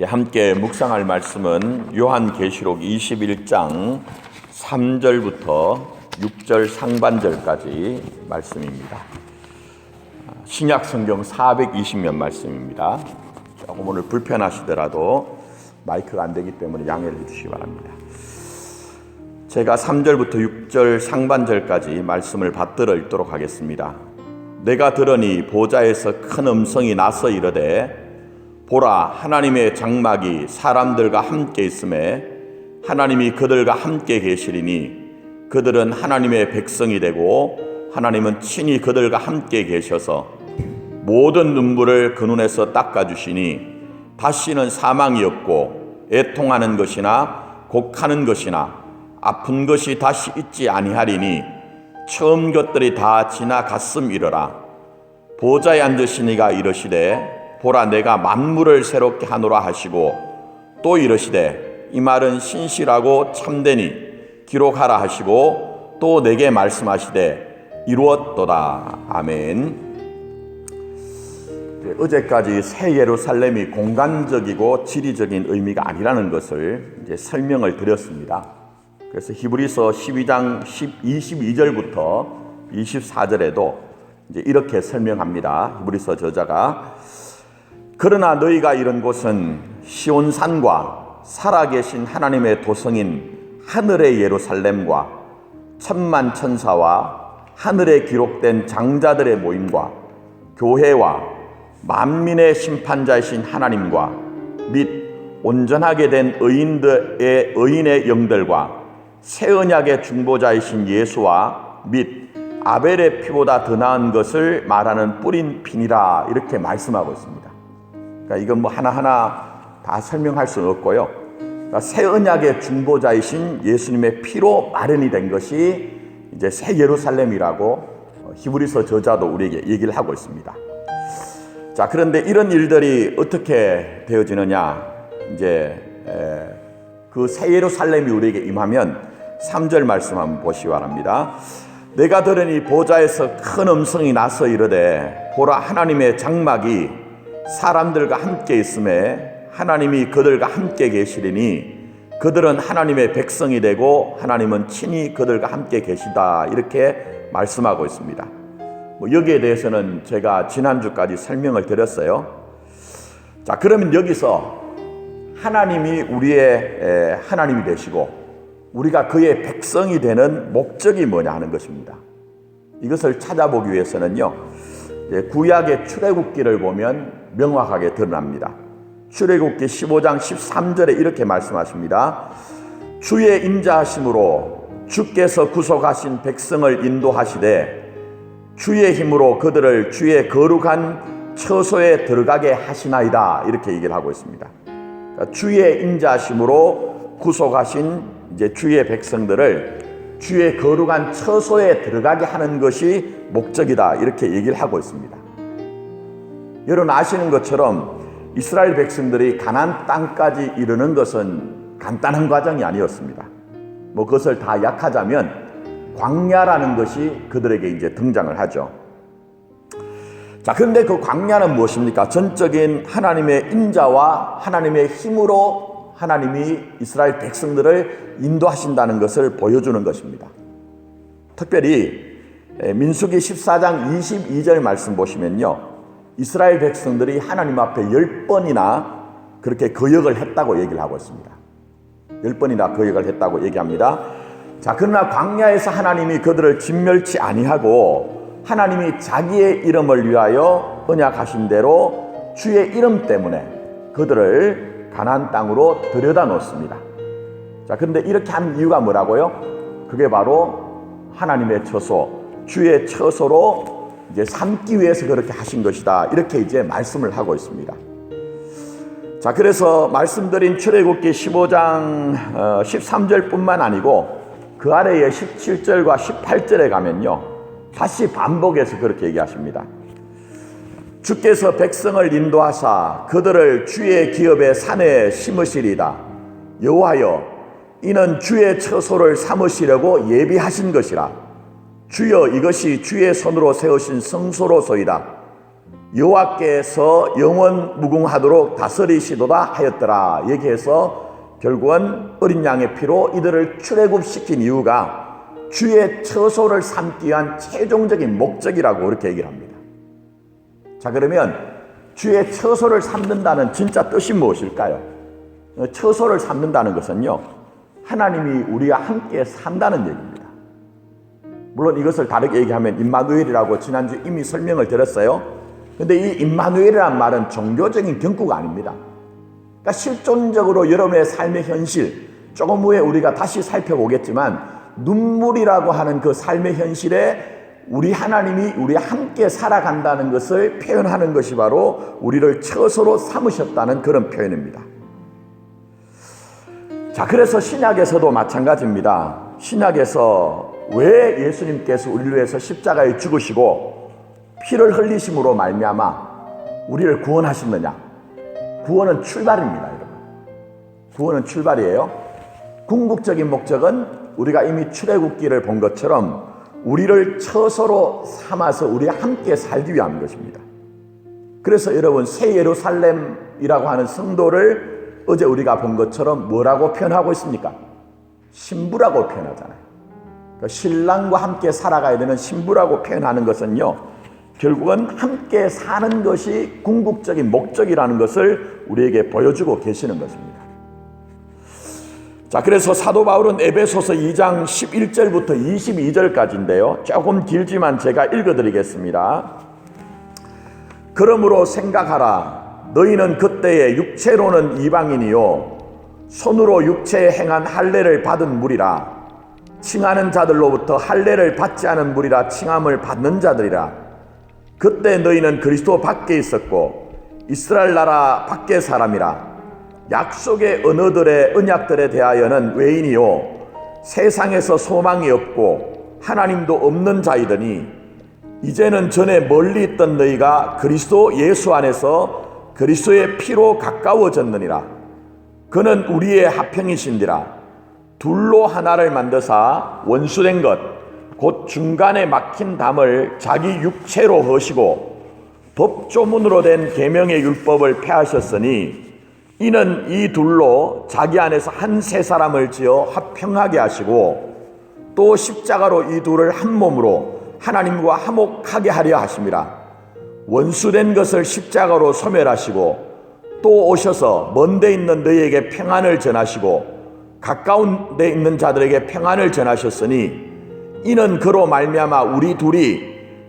함께 묵상할 말씀은 요한계시록 21장 3절부터 6절 상반절까지 말씀입니다. 신약 성경 420면 말씀입니다. 조금 오늘 불편하시더라도 마이크가 안 되기 때문에 양해를 해주시기 바랍니다. 제가 3절부터 6절 상반절까지 말씀을 받들어 읽도록 하겠습니다. 내가 들으니 보좌에서 큰 음성이 나서 이르되 보라, 하나님의 장막이 사람들과 함께 있음에 하나님이 그들과 함께 계시리니 그들은 하나님의 백성이 되고 하나님은 친히 그들과 함께 계셔서 모든 눈물을 그 눈에서 닦아주시니 다시는 사망이 없고 애통하는 것이나 곡하는 것이나 아픈 것이 다시 있지 아니하리니 처음 것들이 다 지나갔음이러라. 보좌에 앉으신 이가 이르시되 보라, 내가 만물을 새롭게 하노라 하시고 또 이르시되 이 말은 신실하고 참되니 기록하라 하시고 또 내게 말씀하시되 이루었도다. 아멘. 어제까지 새 예루살렘이 공간적이고 지리적인 의미가 아니라는 것을 이제 설명을 드렸습니다. 그래서 히브리서 12장 22절부터 24절에도 이제 이렇게 설명합니다. 히브리서 저자가 그러나 너희가 이런 곳은 시온산과 살아계신 하나님의 도성인 하늘의 예루살렘과 천만 천사와 하늘에 기록된 장자들의 모임과 교회와 만민의 심판자이신 하나님과 및 온전하게 된 의인의 영들과 새 언약의 중보자이신 예수와 및 아벨의 피보다 더 나은 것을 말하는 뿌린 피니라, 이렇게 말씀하고 있습니다. 그러니까 이건 뭐 하나하나 다 설명할 수는 없고요. 그러니까 새 언약의 중보자이신 예수님의 피로 마련이 된 것이 이제 새 예루살렘이라고 히브리서 저자도 우리에게 얘기를 하고 있습니다. 자, 그런데 이런 일들이 어떻게 되어지느냐? 이제 그 새 예루살렘이 우리에게 임하면 3절 말씀 한번 보시기 바랍니다. 내가 들으니 보좌에서 큰 음성이 나서 이르되 보라, 하나님의 장막이 사람들과 함께 있음에 하나님이 그들과 함께 계시리니 그들은 하나님의 백성이 되고 하나님은 친히 그들과 함께 계시다, 이렇게 말씀하고 있습니다. 여기에 대해서는 제가 지난주까지 설명을 드렸어요. 자, 그러면 여기서 하나님이 우리의 하나님이 되시고 우리가 그의 백성이 되는 목적이 뭐냐 하는 것입니다. 이것을 찾아보기 위해서는요, 구약의 출애굽기를 보면 명확하게 드러납니다. 출애굽기 15장 13절에 이렇게 말씀하십니다. 주의 인자하심으로 주께서 구속하신 백성을 인도하시되 주의 힘으로 그들을 주의 거룩한 처소에 들어가게 하시나이다, 이렇게 얘기를 하고 있습니다. 그러니까 주의 인자하심으로 구속하신 이제 주의 백성들을 주의 거룩한 처소에 들어가게 하는 것이 목적이다, 이렇게 얘기를 하고 있습니다. 여러분 아시는 것처럼 이스라엘 백성들이 가나안 땅까지 이르는 것은 간단한 과정이 아니었습니다. 그것을 다 약하자면 광야라는 것이 그들에게 이제 등장을 하죠. 자, 그런데 그 광야는 무엇입니까? 전적인 하나님의 인자와 하나님의 힘으로 하나님이 이스라엘 백성들을 인도하신다는 것을 보여주는 것입니다. 특별히 민수기 14장 22절 말씀 보시면요, 이스라엘 백성들이 하나님 앞에 10번이나 그렇게 거역을 했다고 얘기를 하고 있습니다. 10번이나 거역을 했다고 얘기합니다. 자, 그러나 광야에서 하나님이 그들을 진멸치 아니하고 하나님이 자기의 이름을 위하여 언약하신 대로 주의 이름 때문에 그들을 가나안 땅으로 들여다 놓습니다. 자, 그런데 이렇게 한 이유가 뭐라고요? 그게 바로 하나님의 처소, 주의 처소로 이제 삼기 위해서 그렇게 하신 것이다, 이렇게 이제 말씀을 하고 있습니다. 자, 그래서 말씀드린 출애굽기 15장 13절뿐만 아니고 그 아래에 17절과 18절에 가면요, 다시 반복해서 그렇게 얘기하십니다. 주께서 백성을 인도하사 그들을 주의 기업의 산에 심으시리다. 여호와여, 이는 주의 처소를 삼으시려고 예비하신 것이라. 주여, 이것이 주의 손으로 세우신 성소로소이다. 여호와께서 영원 무궁하도록 다스리시도다 하였더라 얘기해서 결국은 어린 양의 피로 이들을 출애굽시킨 이유가 주의 처소를 삼기 위한 최종적인 목적이라고 그렇게 얘기를 합니다. 자, 그러면 주의 처소를 삼는다는 진짜 뜻이 무엇일까요? 처소를 삼는다는 것은요, 하나님이 우리와 함께 산다는 얘기입니다. 물론 이것을 다르게 얘기하면 임마누엘이라고 지난주 이미 설명을 드렸어요. 근데 이 임마누엘이란 말은 종교적인 경구가 아닙니다. 그러니까 실존적으로 여러분의 삶의 현실, 조금 후에 우리가 다시 살펴보겠지만 눈물이라고 하는 그 삶의 현실에 우리 하나님이 우리와 함께 살아간다는 것을 표현하는 것이 바로 우리를 처소로 삼으셨다는 그런 표현입니다. 자, 그래서 신약에서도 마찬가지입니다. 신약에서 왜 예수님께서 우리를 위해서 십자가에 죽으시고 피를 흘리심으로 말미암아 우리를 구원하셨느냐? 구원은 출발입니다, 여러분. 구원은 출발이에요. 궁극적인 목적은 우리가 이미 출애굽기를 본 것처럼 우리를 처소로 삼아서 우리와 함께 살기 위한 것입니다. 그래서 여러분, 새 예루살렘이라고 하는 성도를 어제 우리가 본 것처럼 뭐라고 표현하고 있습니까? 신부라고 표현하잖아요. 그러니까 신랑과 함께 살아가야 되는 신부라고 표현하는 것은요, 결국은 함께 사는 것이 궁극적인 목적이라는 것을 우리에게 보여주고 계시는 것입니다. 자, 그래서 사도 바울은 에베소서 2장 11절부터 22절까지인데요. 조금 길지만 제가 읽어드리겠습니다. 그러므로 생각하라. 너희는 그때에 육체로는 이방인이요 손으로 육체에 행한 할례를 받은 무리라. 칭하는 자들로부터 할례를 받지 않은 무리라 칭함을 받는 자들이라. 그때 너희는 그리스도 밖에 있었고 이스라엘 나라 밖의 사람이라. 약속의 언어들의 언약들에 대하여는 외인이요 세상에서 소망이 없고 하나님도 없는 자이더니 이제는 전에 멀리 있던 너희가 그리스도 예수 안에서 그리스도의 피로 가까워졌느니라. 그는 우리의 합형이신디라. 둘로 하나를 만드사 원수된 것 곧 중간에 막힌 담을 자기 육체로 허시고 법조문으로 된 계명의 율법을 폐하셨으니 이는 이 둘로 자기 안에서 한 세 사람을 지어 합형하게 하시고 또 십자가로 이 둘을 한 몸으로 하나님과 화목하게 하려 하심이라. 원수된 것을 십자가로 소멸하시고 또 오셔서 먼 데 있는 너희에게 평안을 전하시고 가까운 데 있는 자들에게 평안을 전하셨으니 이는 그로 말미암아 우리 둘이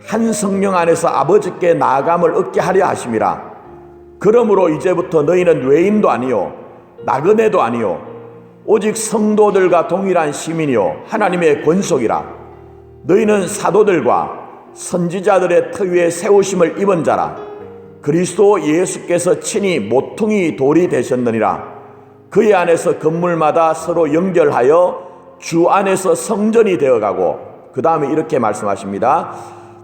한 성령 안에서 아버지께 나아감을 얻게 하려 하심이라. 그러므로 이제부터 너희는 외인도 아니요 나그네도 아니요 오직 성도들과 동일한 시민이요 하나님의 권속이라. 너희는 사도들과 선지자들의 터 위에 세우심을 입은 자라. 그리스도 예수께서 친히 모퉁이 돌이 되셨느니라. 그의 안에서 건물마다 서로 연결하여 주 안에서 성전이 되어가고, 그 다음에 이렇게 말씀하십니다.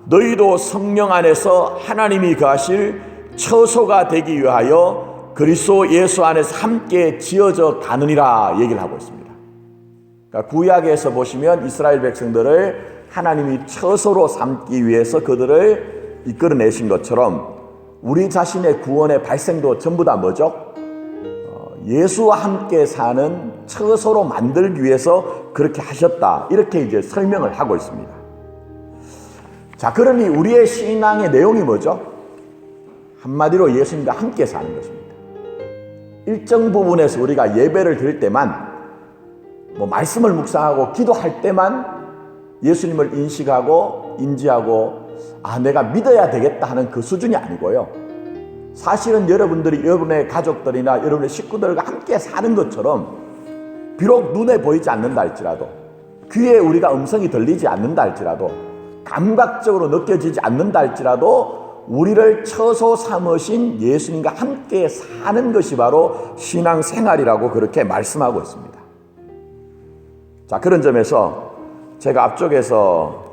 너희도 성령 안에서 하나님이 거하실 처소가 되기 위하여 그리스도 예수 안에서 함께 지어져 가느니라 얘기를 하고 있습니다. 그러니까 구약에서 보시면 이스라엘 백성들을 하나님이 처소로 삼기 위해서 그들을 이끌어내신 것처럼 우리 자신의 구원의 발생도 전부 다 뭐죠? 예수와 함께 사는 처소로 만들기 위해서 그렇게 하셨다, 이렇게 이제 설명을 하고 있습니다. 자, 그러니 우리의 신앙의 내용이 뭐죠? 한마디로 예수님과 함께 사는 것입니다. 일정 부분에서 우리가 예배를 드릴 때만, 말씀을 묵상하고 기도할 때만 예수님을 인식하고 인지하고 내가 믿어야 되겠다 하는 그 수준이 아니고요. 사실은 여러분들이 여러분의 가족들이나 여러분의 식구들과 함께 사는 것처럼 비록 눈에 보이지 않는다 할지라도, 귀에 우리가 음성이 들리지 않는다 할지라도, 감각적으로 느껴지지 않는다 할지라도 우리를 처소 삼으신 예수님과 함께 사는 것이 바로 신앙생활이라고 그렇게 말씀하고 있습니다. 자, 그런 점에서 제가 앞쪽에서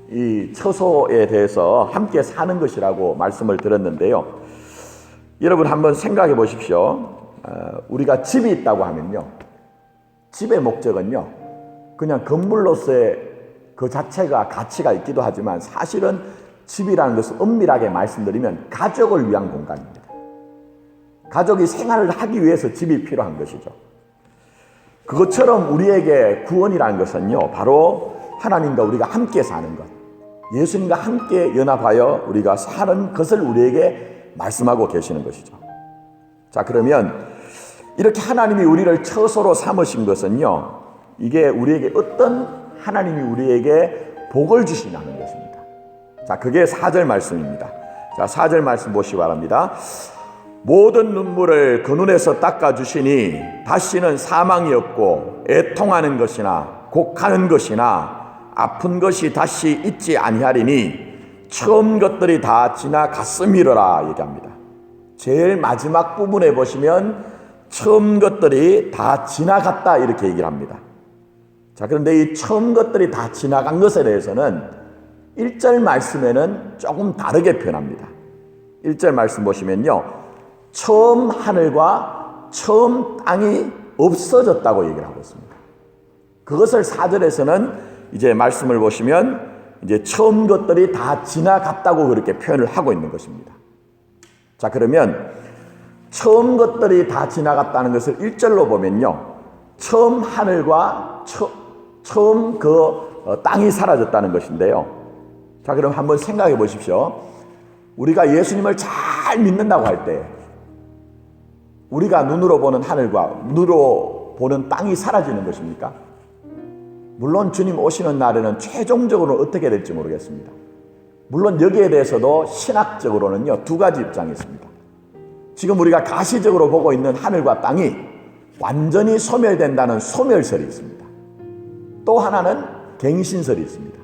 이 처소에 대해서 함께 사는 것이라고 말씀을 드렸는데요. 여러분 한번 생각해 보십시오. 우리가 집이 있다고 하면요, 집의 목적은요 그냥 건물로서의 그 자체가 가치가 있기도 하지만 사실은 집이라는 것을 엄밀하게 말씀드리면 가족을 위한 공간입니다. 가족이 생활을 하기 위해서 집이 필요한 것이죠. 그것처럼 우리에게 구원이라는 것은요, 바로 하나님과 우리가 함께 사는 것, 예수님과 함께 연합하여 우리가 사는 것을 우리에게 말씀하고 계시는 것이죠. 자, 그러면 이렇게 하나님이 우리를 처소로 삼으신 것은요, 이게 우리에게 어떤 하나님이 우리에게 복을 주시냐는 것입니다. 자, 그게 4절 말씀입니다. 자, 4절 말씀 보시기 바랍니다. 모든 눈물을 그 눈에서 닦아주시니 다시는 사망이 없고 애통하는 것이나 곡하는 것이나 아픈 것이 다시 있지 아니하리니 처음 것들이 다 지나갔음이로라 얘기합니다. 제일 마지막 부분에 보시면 처음 것들이 다 지나갔다 이렇게 얘기를 합니다. 자, 그런데 이 처음 것들이 다 지나간 것에 대해서는 1절 말씀에는 조금 다르게 표현합니다. 1절 말씀 보시면요, 처음 하늘과 처음 땅이 없어졌다고 얘기를 하고 있습니다. 그것을 4절에서는 이제 말씀을 보시면 이제 처음 것들이 다 지나갔다고 그렇게 표현을 하고 있는 것입니다. 자, 그러면 처음 것들이 다 지나갔다는 것을 1절로 보면요, 처음 하늘과 처음 땅이 사라졌다는 것인데요. 자, 그럼 한번 생각해 보십시오. 우리가 예수님을 잘 믿는다고 할 때 우리가 눈으로 보는 하늘과 눈으로 보는 땅이 사라지는 것입니까? 물론 주님 오시는 날에는 최종적으로 어떻게 될지 모르겠습니다. 물론 여기에 대해서도 신학적으로는요, 두 가지 입장이 있습니다. 지금 우리가 가시적으로 보고 있는 하늘과 땅이 완전히 소멸된다는 소멸설이 있습니다. 또 하나는 갱신설이 있습니다.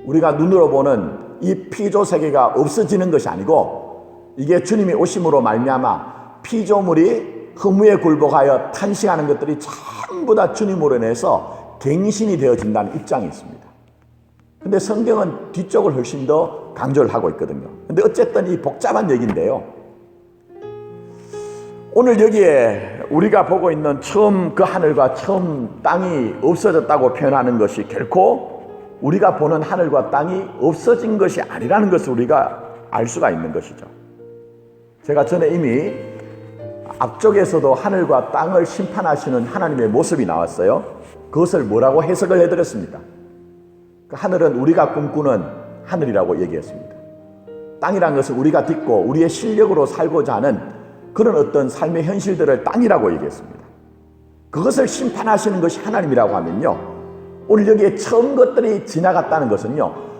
우리가 눈으로 보는 이 피조 세계가 없어지는 것이 아니고 이게 주님이 오심으로 말미암아 피조물이 허무에 굴복하여 탄식하는 것들이 전부 다 주님으로 인해서 갱신이 되어진다는 입장이 있습니다. 근데 성경은 뒤쪽을 훨씬 더 강조를 하고 있거든요. 근데 어쨌든 이 복잡한 얘기인데요, 오늘 여기에 우리가 보고 있는 처음 그 하늘과 처음 땅이 없어졌다고 표현하는 것이 결코 우리가 보는 하늘과 땅이 없어진 것이 아니라는 것을 우리가 알 수가 있는 것이죠. 제가 전에 이미 앞쪽에서도 하늘과 땅을 심판하시는 하나님의 모습이 나왔어요. 그것을 뭐라고 해석을 해드렸습니까? 그 하늘은 우리가 꿈꾸는 하늘이라고 얘기했습니다. 땅이란 것은 우리가 딛고 우리의 실력으로 살고자 하는 그런 어떤 삶의 현실들을 땅이라고 얘기했습니다. 그것을 심판하시는 것이 하나님이라고 하면요, 오늘 여기에 처음 것들이 지나갔다는 것은요,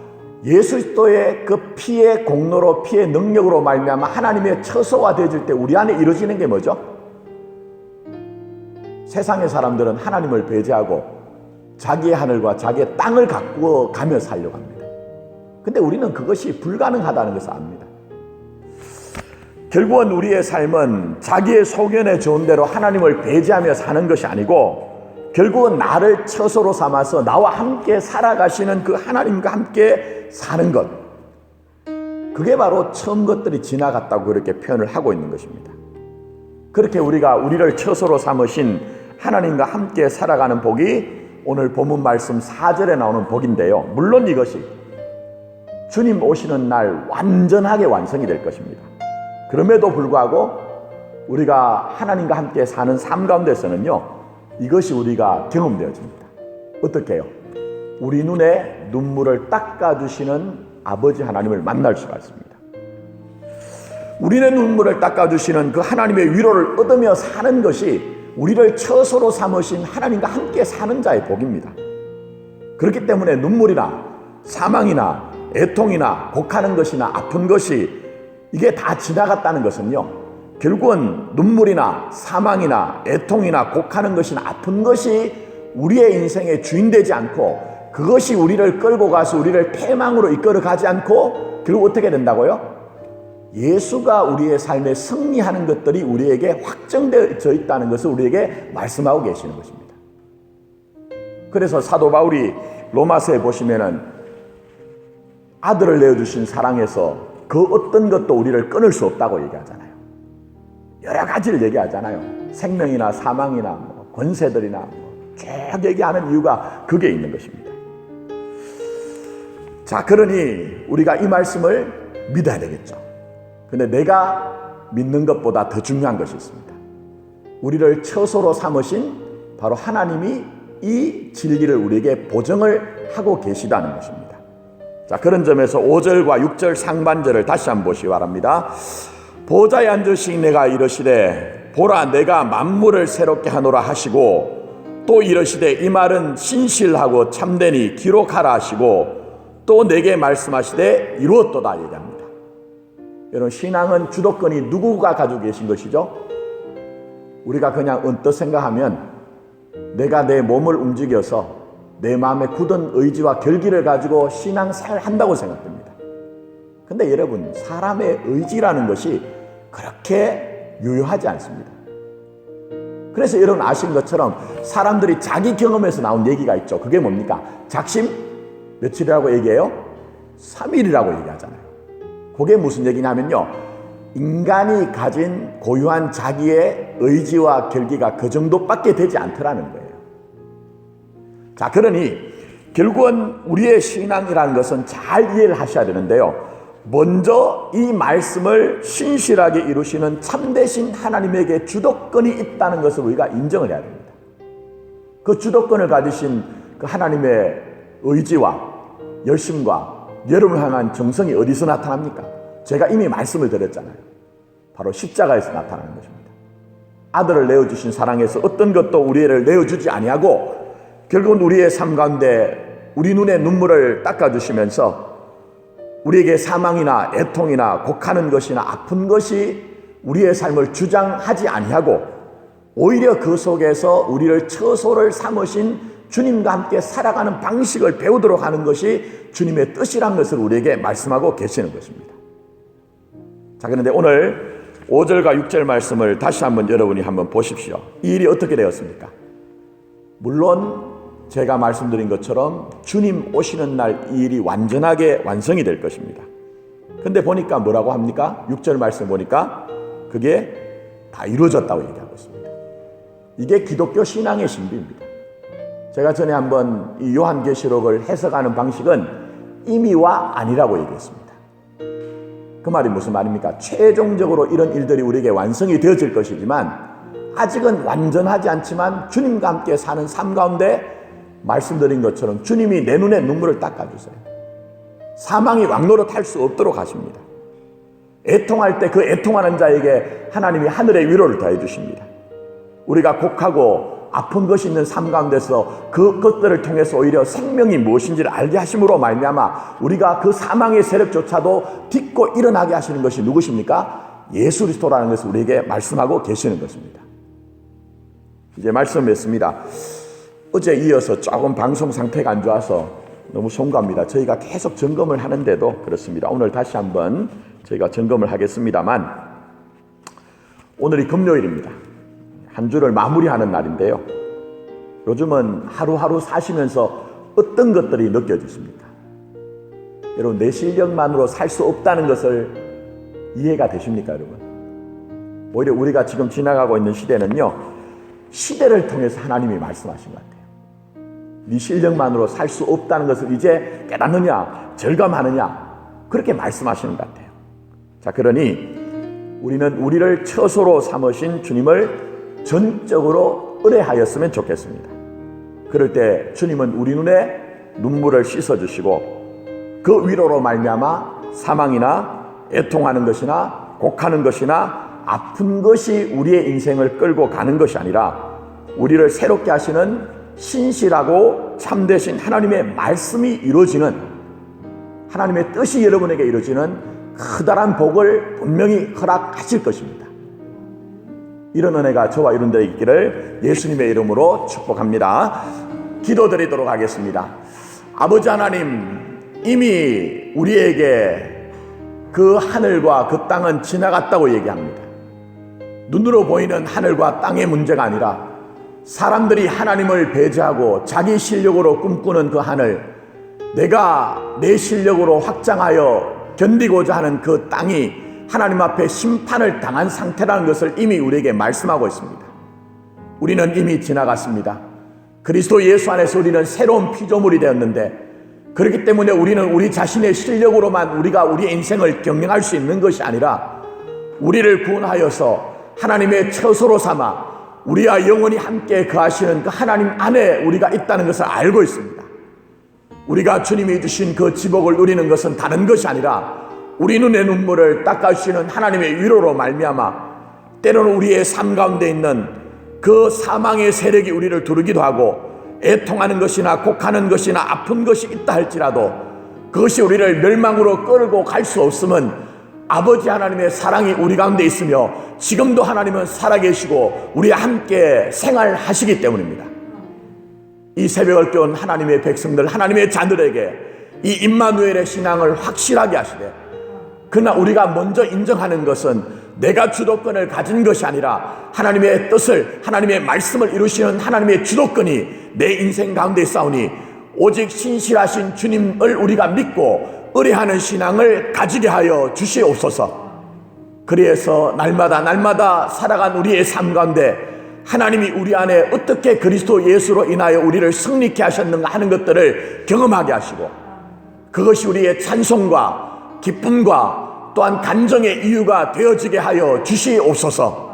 예수 그리스도의 그 피의 공로로 피의 능력으로 말미암아 하나님의 처소가 되어질 때 우리 안에 이루어지는 게 뭐죠? 세상의 사람들은 하나님을 배제하고 자기의 하늘과 자기의 땅을 가꾸어 가며 살려고 합니다. 근데 우리는 그것이 불가능하다는 것을 압니다. 결국은 우리의 삶은 자기의 소견에 좋은 대로 하나님을 배제하며 사는 것이 아니고 결국은 나를 처소로 삼아서 나와 함께 살아가시는 그 하나님과 함께 사는 것, 그게 바로 처음 것들이 지나갔다고 그렇게 표현을 하고 있는 것입니다. 그렇게 우리를 처소로 삼으신 하나님과 함께 살아가는 복이 오늘 본문 말씀 4절에 나오는 복인데요, 물론 이것이 주님 오시는 날 완전하게 완성이 될 것입니다. 그럼에도 불구하고 우리가 하나님과 함께 사는 삶 가운데서는요, 이것이 우리가 경험되어집니다. 어떻게 해요? 우리 눈에 눈물을 닦아주시는 아버지 하나님을 만날 수가 있습니다. 우리의 눈물을 닦아주시는 그 하나님의 위로를 얻으며 사는 것이 우리를 처소로 삼으신 하나님과 함께 사는 자의 복입니다. 그렇기 때문에 눈물이나 사망이나 애통이나 곡하는 것이나 아픈 것이 이게 다 지나갔다는 것은요, 결국은 눈물이나 사망이나 애통이나 곡하는 것이나 아픈 것이 우리의 인생의 주인 되지 않고 그것이 우리를 끌고 가서 우리를 패망으로 이끌어 가지 않고 결국 어떻게 된다고요? 예수가 우리의 삶에 승리하는 것들이 우리에게 확정되어 있다는 것을 우리에게 말씀하고 계시는 것입니다. 그래서 사도 바울이 로마서에 보시면은 아들을 내어주신 사랑에서 그 어떤 것도 우리를 끊을 수 없다고 얘기하잖아요. 여러 가지를 얘기하잖아요. 생명이나 사망이나 권세들이나 쭉 얘기하는 이유가 그게 있는 것입니다. 자, 그러니 우리가 이 말씀을 믿어야 되겠죠. 근데 내가 믿는 것보다 더 중요한 것이 있습니다. 우리를 처소로 삼으신 바로 하나님이 이 진리를 우리에게 보증을 하고 계시다는 것입니다. 자, 그런 점에서 5절과 6절 상반절을 다시 한번 보시기 바랍니다. 보좌에 앉으신 내가 이르시되 보라 내가 만물을 새롭게 하노라 하시고 또 이르시되 이 말은 신실하고 참되니 기록하라 하시고 또 내게 말씀하시되 이루었도다 얘기합니다. 여러분, 신앙은 주도권이 누구가 가지고 계신 것이죠? 우리가 그냥 언뜻 생각하면 내가 내 몸을 움직여서 내 마음에 굳은 의지와 결기를 가지고 신앙생활을 한다고 생각됩니다. 근데 여러분, 사람의 의지라는 것이 그렇게 유효하지 않습니다. 그래서 여러분 아신 것처럼 사람들이 자기 경험에서 나온 얘기가 있죠. 그게 뭡니까? 작심 며칠이라고 얘기해요? 3일이라고 얘기하잖아요. 그게 무슨 얘기냐면요, 인간이 가진 고유한 자기의 의지와 결기가 그 정도밖에 되지 않더라는 거예요. 자, 그러니 결국은 우리의 신앙이라는 것은 잘 이해를 하셔야 되는데요, 먼저 이 말씀을 신실하게 이루시는 참되신 하나님에게 주도권이 있다는 것을 우리가 인정을 해야 됩니다. 그 주도권을 가지신 그 하나님의 의지와 열심과 여러분을 향한 정성이 어디서 나타납니까? 제가 이미 말씀을 드렸잖아요. 바로 십자가에서 나타나는 것입니다. 아들을 내어주신 사랑에서 어떤 것도 우리를 내어주지 아니하고 결국은 우리의 삶 가운데 우리 눈의 눈물을 닦아주시면서 우리에게 사망이나 애통이나 곡하는 것이나 아픈 것이 우리의 삶을 주장하지 아니하고 오히려 그 속에서 우리를 처소를 삼으신 주님과 함께 살아가는 방식을 배우도록 하는 것이 주님의 뜻이란 것을 우리에게 말씀하고 계시는 것입니다. 자, 그런데 오늘 5절과 6절 말씀을 다시 한번 여러분이 한번 보십시오. 이 일이 어떻게 되었습니까? 물론 제가 말씀드린 것처럼 주님 오시는 날 이 일이 완전하게 완성이 될 것입니다. 근데 보니까 뭐라고 합니까? 6절 말씀 보니까 그게 다 이루어졌다고 얘기하고 있습니다. 이게 기독교 신앙의 신비입니다. 제가 전에 한번 이 요한계시록을 해석하는 방식은 임의와 아니라고 얘기했습니다. 그 말이 무슨 말입니까? 최종적으로 이런 일들이 우리에게 완성이 되어질 것이지만 아직은 완전하지 않지만 주님과 함께 사는 삶 가운데 말씀드린 것처럼 주님이 내 눈에 눈물을 닦아주세요. 사망이 왕노릇할 수 없도록 하십니다. 애통할 때 그 애통하는 자에게 하나님이 하늘의 위로를 더해 주십니다. 우리가 곡하고 아픈 것이 있는 삶 가운데서 그것들을 통해서 오히려 생명이 무엇인지를 알게 하심으로 말미암아 우리가 그 사망의 세력조차도 딛고 일어나게 하시는 것이 누구십니까? 예수 그리스도라는 것을 우리에게 말씀하고 계시는 것입니다. 이제 말씀했습니다. 어제 이어서 조금 방송 상태가 안 좋아서 너무 송구합니다. 저희가 계속 점검을 하는데도 그렇습니다. 오늘 다시 한번 저희가 점검을 하겠습니다만, 오늘이 금요일입니다. 한 주를 마무리하는 날인데요, 요즘은 하루하루 사시면서 어떤 것들이 느껴지십니까? 여러분, 내 실력만으로 살 수 없다는 것을 이해가 되십니까, 여러분? 오히려 우리가 지금 지나가고 있는 시대는요, 시대를 통해서 하나님이 말씀하신 것 같아요. 네 실력만으로 살 수 없다는 것을 이제 깨닫느냐, 절감하느냐, 그렇게 말씀하시는 것 같아요. 자, 그러니 우리는 우리를 처소로 삼으신 주님을 전적으로 의뢰하였으면 좋겠습니다. 그럴 때 주님은 우리 눈에 눈물을 씻어주시고 그 위로로 말미암아 사망이나 애통하는 것이나 곡하는 것이나 아픈 것이 우리의 인생을 끌고 가는 것이 아니라 우리를 새롭게 하시는 신실하고 참되신 하나님의 말씀이 이루어지는, 하나님의 뜻이 여러분에게 이루어지는 커다란 복을 분명히 허락하실 것입니다. 이런 은혜가 저와 여러분들에게 있기를 예수님의 이름으로 축복합니다. 기도드리도록 하겠습니다. 아버지 하나님, 이미 우리에게 그 하늘과 그 땅은 지나갔다고 얘기합니다. 눈으로 보이는 하늘과 땅의 문제가 아니라 사람들이 하나님을 배제하고 자기 실력으로 꿈꾸는 그 하늘, 내가 내 실력으로 확장하여 견디고자 하는 그 땅이 하나님 앞에 심판을 당한 상태라는 것을 이미 우리에게 말씀하고 있습니다. 우리는 이미 지나갔습니다. 그리스도 예수 안에서 우리는 새로운 피조물이 되었는데 그렇기 때문에 우리는 우리 자신의 실력으로만 우리가 우리의 인생을 경영할 수 있는 것이 아니라 우리를 구원하여서 하나님의 처소로 삼아 우리와 영원히 함께 거하시는 그 하나님 안에 우리가 있다는 것을 알고 있습니다. 우리가 주님이 주신 그 지복을 누리는 것은 다른 것이 아니라 우리 눈의 눈물을 닦아주시는 하나님의 위로로 말미암아 때로는 우리의 삶 가운데 있는 그 사망의 세력이 우리를 두르기도 하고 애통하는 것이나 곡하는 것이나 아픈 것이 있다 할지라도 그것이 우리를 멸망으로 끌고 갈 수 없음은 아버지 하나님의 사랑이 우리 가운데 있으며 지금도 하나님은 살아계시고 우리와 함께 생활하시기 때문입니다. 이 새벽을 깨운 하나님의 백성들, 하나님의 자들에게 이 임마누엘의 신앙을 확실하게 하시되, 그러나 우리가 먼저 인정하는 것은 내가 주도권을 가진 것이 아니라 하나님의 뜻을, 하나님의 말씀을 이루시는 하나님의 주도권이 내 인생 가운데 싸우니 오직 신실하신 주님을 우리가 믿고 의뢰하는 신앙을 가지게 하여 주시옵소서. 그래서 날마다 살아간 우리의 삶 가운데 하나님이 우리 안에 어떻게 그리스도 예수로 인하여 우리를 승리케 하셨는가 하는 것들을 경험하게 하시고, 그것이 우리의 찬송과 기쁨과 또한 간정의 이유가 되어지게 하여 주시옵소서.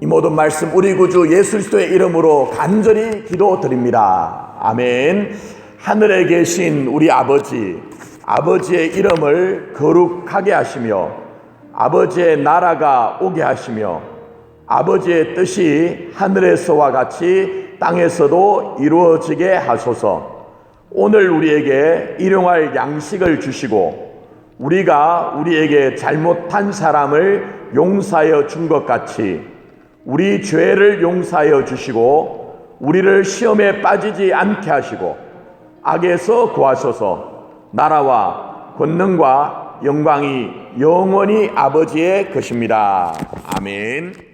이 모든 말씀 우리 구주 예수 그리스도의 이름으로 간절히 기도드립니다. 아멘. 하늘에 계신 우리 아버지의 이름을 거룩하게 하시며 아버지의 나라가 오게 하시며 아버지의 뜻이 하늘에서와 같이 땅에서도 이루어지게 하소서. 오늘 우리에게 일용할 양식을 주시고 우리가 우리에게 잘못한 사람을 용서하여 준 것 같이 우리 죄를 용서하여 주시고 우리를 시험에 빠지지 않게 하시고 악에서 구하소서. 나라와 권능과 영광이 영원히 아버지의 것입니다. 아멘.